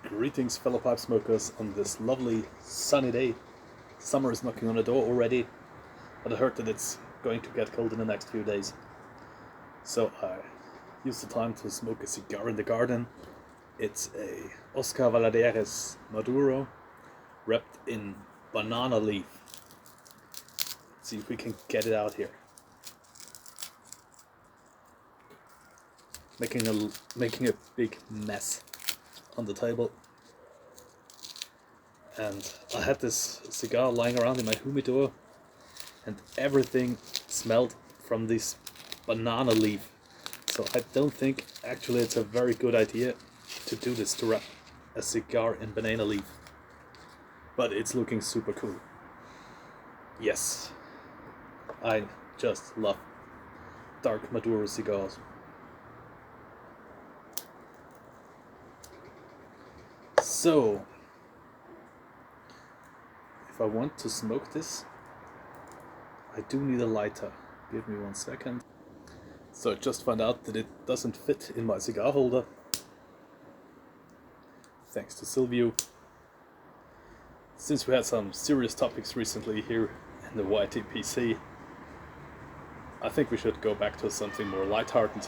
Greetings, fellow pipe smokers, on this lovely sunny day. Summer is knocking on the door already, but I heard that it's going to get cold in the next few days. So I used the time to smoke a cigar in the garden. It's a Oscar Valladare's Maduro, wrapped in banana leaf. Let's see if we can get it out here. Making a big mess on the table. And I had this cigar lying around in my humidor, and everything smelled from this banana leaf. So I don't think actually it's a very good idea to do this, to wrap a cigar in banana leaf. But it's looking super cool. Yes, I just love dark Maduro cigars. So, if I want to smoke this, I do need a lighter. Give me 1 second. So I just found out that it doesn't fit in my cigar holder. Thanks to Silvio. Since we had some serious topics recently here in the YTPC, I think we should go back to something more lighthearted.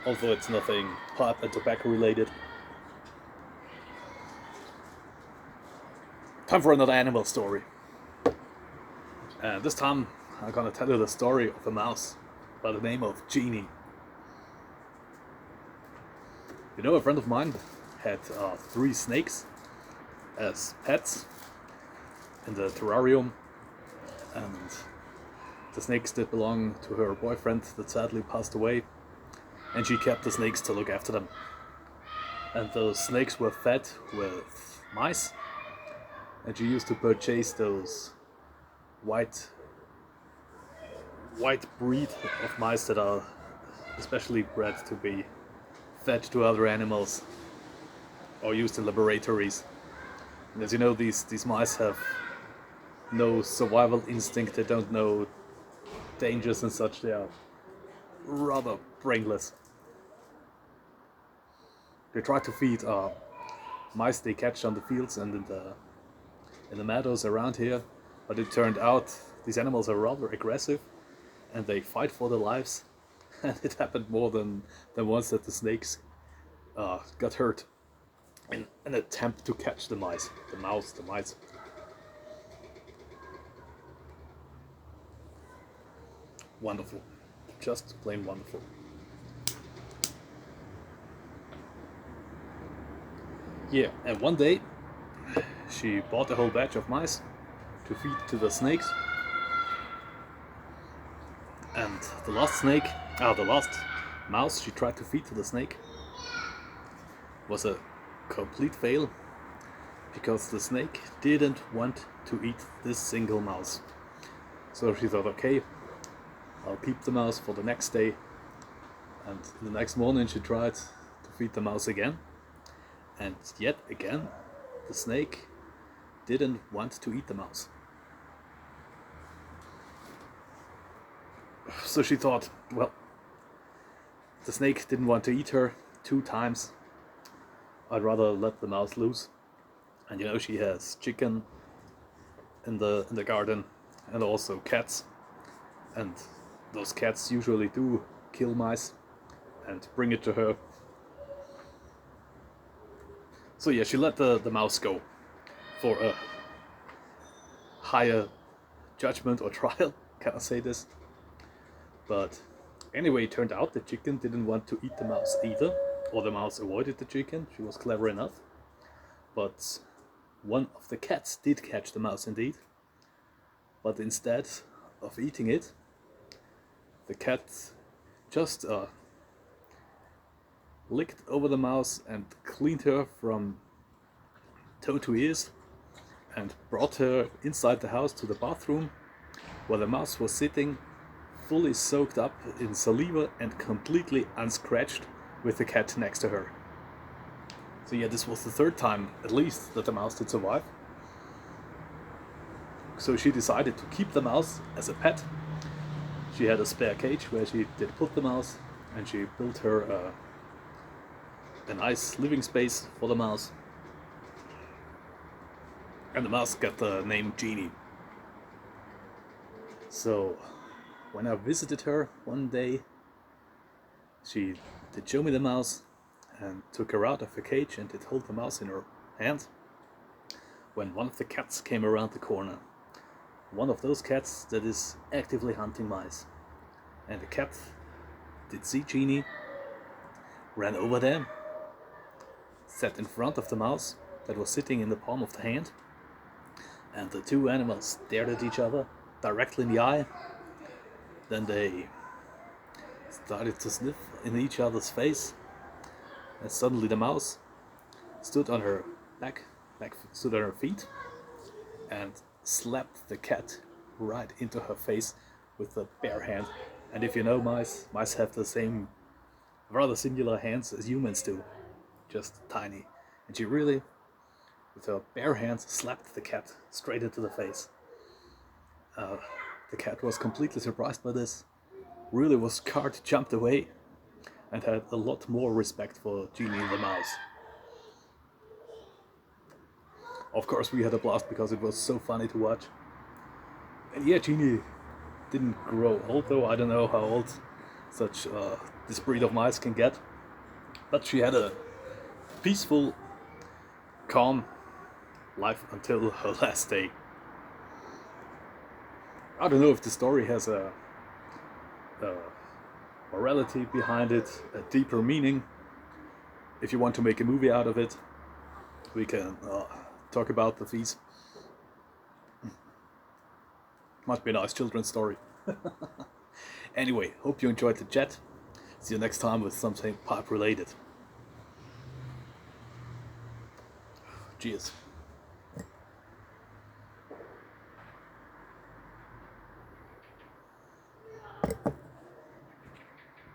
Although it's nothing pipe and tobacco related. Time for another animal story. And this time I'm gonna tell you the story of a mouse by the name of Jeanny. You know, a friend of mine had 3 snakes as pets in the terrarium, and the snakes did belong to her boyfriend that sadly passed away, and she kept the snakes to look after them. And those snakes were fed with mice, and she used to purchase those white breed of mice that are especially bred to be fed to other animals or used in laboratories. And as you know, these mice have no survival instinct, they don't know dangers and such, they are rather brainless. They try to feed mice they catch on the fields and in the meadows around here, but it turned out these animals are rather aggressive and they fight for their lives, and it happened more than once that the snakes got hurt in an attempt to catch the mice. The mice. Wonderful. Just plain wonderful. Yeah, and one day she bought a whole batch of mice to feed to the snakes, and the last mouse she tried to feed to the snake was a complete fail, because the snake didn't want to eat this single mouse. So she thought, okay, I'll keep the mouse for the next day, and the next morning she tried to feed the mouse again, and yet again the snake didn't want to eat the mouse. So she thought, well, the snake didn't want to eat her 2 times. I'd rather let the mouse loose. And you know, she has chicken in the garden, and also cats. And those cats usually do kill mice and bring it to her. So yeah, she let the mouse go for a higher judgment or trial, can I say this? But anyway, it turned out the chicken didn't want to eat the mouse either, or the mouse avoided the chicken. She was clever enough. But one of the cats did catch the mouse indeed, but instead of eating it, the cat just licked over the mouse and cleaned her from toe to ears, and brought her inside the house to the bathroom, where the mouse was sitting fully soaked up in saliva and completely unscratched, with the cat next to her. So yeah, this was the 3rd time at least that the mouse did survive. So she decided to keep the mouse as a pet. She had a spare cage where she did put the mouse, and she built her a nice living space for the mouse. And the mouse got the name Jeanny. So when I visited her one day, she did show me the mouse and took her out of her cage and did hold the mouse in her hand, when one of the cats came around the corner. One of those cats that is actively hunting mice. And the cat did see Jeanny, ran over there, sat in front of the mouse that was sitting in the palm of the hand, and the two animals stared at each other directly in the eye. Then they started to sniff in each other's face, and suddenly the mouse stood on her stood on her feet, and slapped the cat right into her face with the bare hand. And if you know mice have the same rather singular hands as humans do, just tiny. And she really, with her bare hands, slapped the cat straight into the face. The cat was completely surprised by this, really was scared, jumped away, and had a lot more respect for Jeanny the mouse. Of course we had a blast because it was so funny to watch. And yeah, Jeanny didn't grow old, though I don't know how old such this breed of mice can get. But she had a peaceful, calm life until her last day. I don't know if the story has a morality behind it, a deeper meaning. If you want to make a movie out of it, we can talk about the fees. Must be a nice children's story. Anyway, hope you enjoyed the chat. See you next time with something pipe related. Cheers.